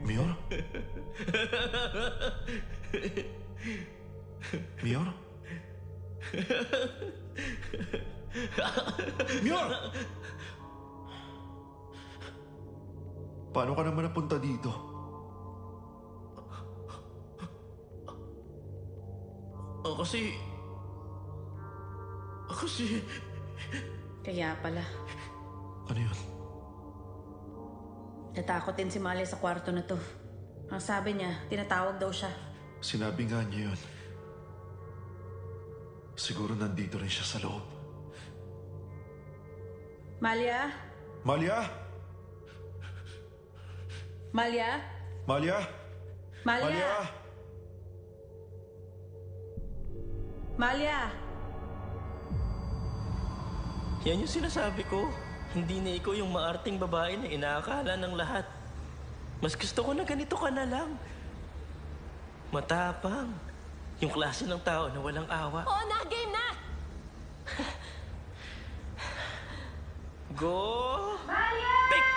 Mayor? Mayor? Mayor! Paano ka naman napunta dito? Kasi... Kaya pala. Ano yun? Natakot din si Malia sa kwarto na to. Ang sabi niya, tinatawag daw siya. Sinabi nga niya yun. Siguro nandito rin siya sa loob. Malia? Malia? Malia? Malia? Malia? Malia? Yan yung sinasabi ko. Hindi na ikaw yung maarting babae na inaakala ng lahat. Mas gusto ko na ganito ka na lang. Matapang. Yung klase ng tao na walang awa. Oo na! Game na! Go! Malia! Malia!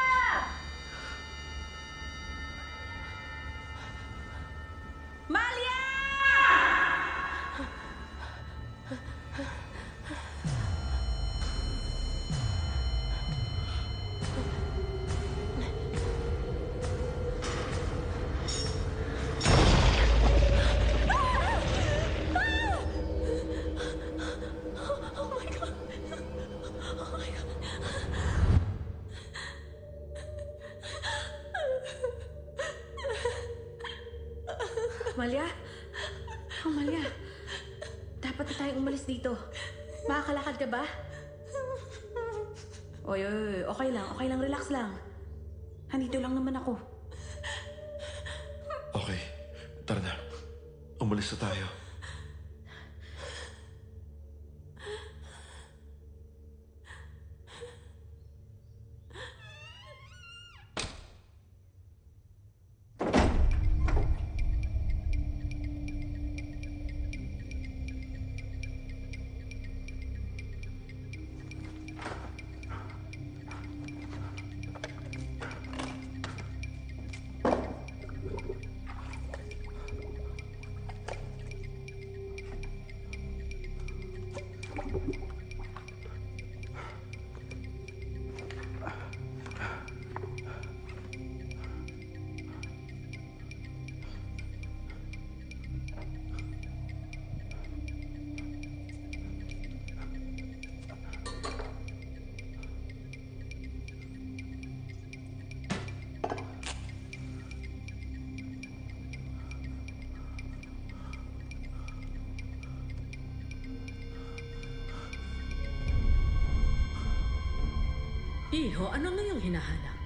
Malia? Oh, Malia. Dapat na tayong umalis dito. Makakalakad ka ba? Oy, okay lang, relax lang. Nandito lang naman ako. Okay, tara na. Umalis na tayo. Iho, ano nga yung hinahanap?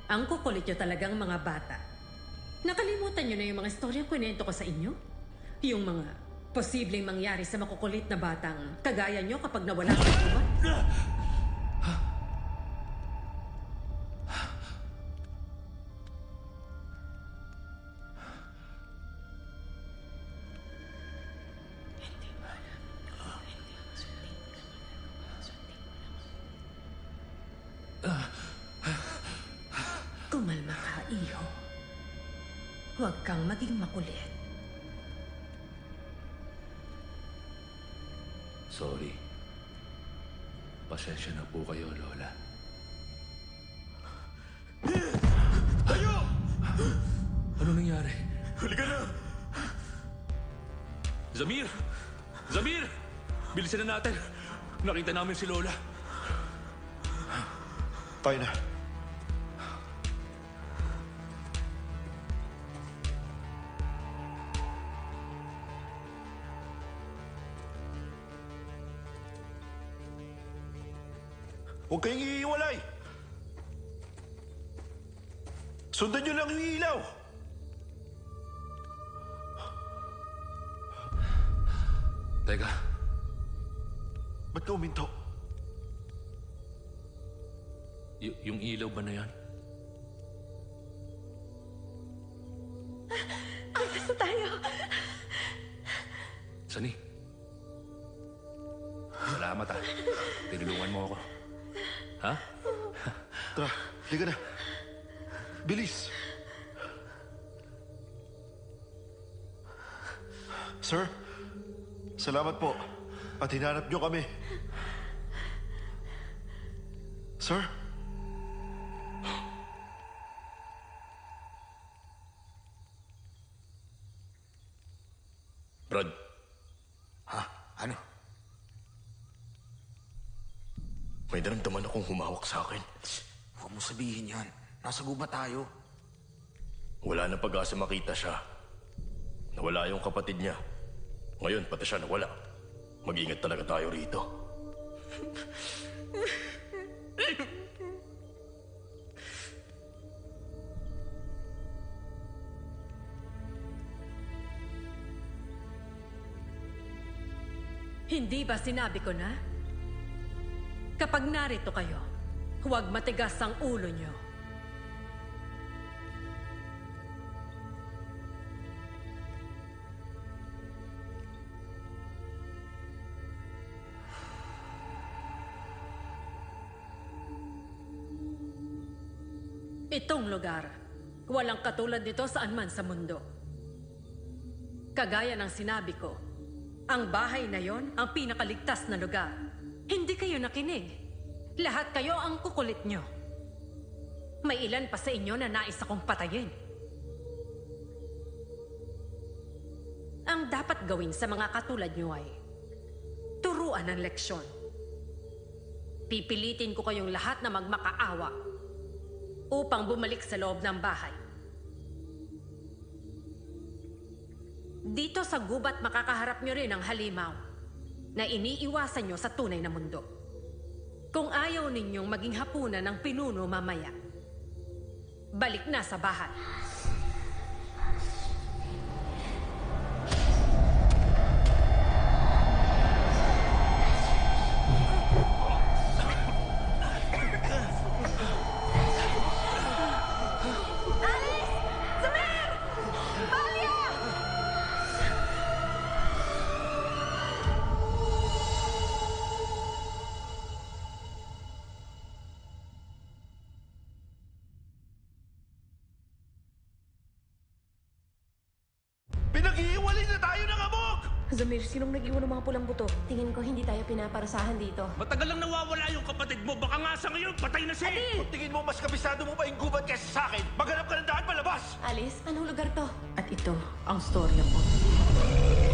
Ang kukulit nyo talagang mga bata. Nakalimutan nyo na yung mga istoryang kwento ko sa inyo? Yung mga posibleng mangyari sa makukulit na batang kagaya nyo kapag nawala sa iba? Kumalma ka, Iho. Huwag kang maging makulit. Sorry. Pasensya na po kayo, Lola. Tayo! Ano nangyari? Halika na! Zamir! Zamir! Bilisan na natin! Nakita namin si Lola. Tayo na. Huwag kayong iiwalay! Sundan nyo lang yung ilaw! Teka, Ba't ka uminto? yung ilaw ba na yan? Alas na tayo! Sani? Salamat ah. Tinulungan mo ako. Ha? Tara, liga na. Bilis! Sir, salamat po. At hinanap niyo kami. Sir? Brad, Ha? Ano? may naramdaman akong humawak sa akin. Huwag mo sabihin yan. Nasa guba tayo. Wala na pag-asa makita siya. Nawala yung kapatid niya. Ngayon, pati siya nawala. Mag-ingat talaga tayo rito. Hindi ba sinabi ko na? Kapag narito kayo, huwag matigas ang ulo nyo. Itong lugar, walang katulad nito saan man sa mundo. Kagaya ng sinabi ko, ang bahay na yon ang pinakaligtas na lugar. Hindi kayo nakinig. Lahat kayo ang kukulit nyo. May ilan pa sa inyo na nais akong patayin. Ang dapat gawin sa mga katulad nyo ay turuan ng leksyon. Pipilitin ko kayong lahat na magmakaawa upang bumalik sa loob ng bahay. Dito sa gubat makakaharap nyo rin ang halimaw na iniiwasan nyo sa tunay na mundo. Kung ayaw ninyong maging hapunan ng pinuno mamaya, balik na sa bahay. Pinag-iiwalay na tayo ng amok! Zamir, sinong nag-iwan ng mga pulang buto? Tingin ko hindi tayo pinaparasahan dito. matagal lang nawawala yung kapatid mo. Baka nga sa ngayon, patay na siya. Kung tingin mo mas kabisado mo pa yung gubat kaysa sa akin, maghanap ka ng daan palabas! Alice, anong lugar to? At ito ang storya ko.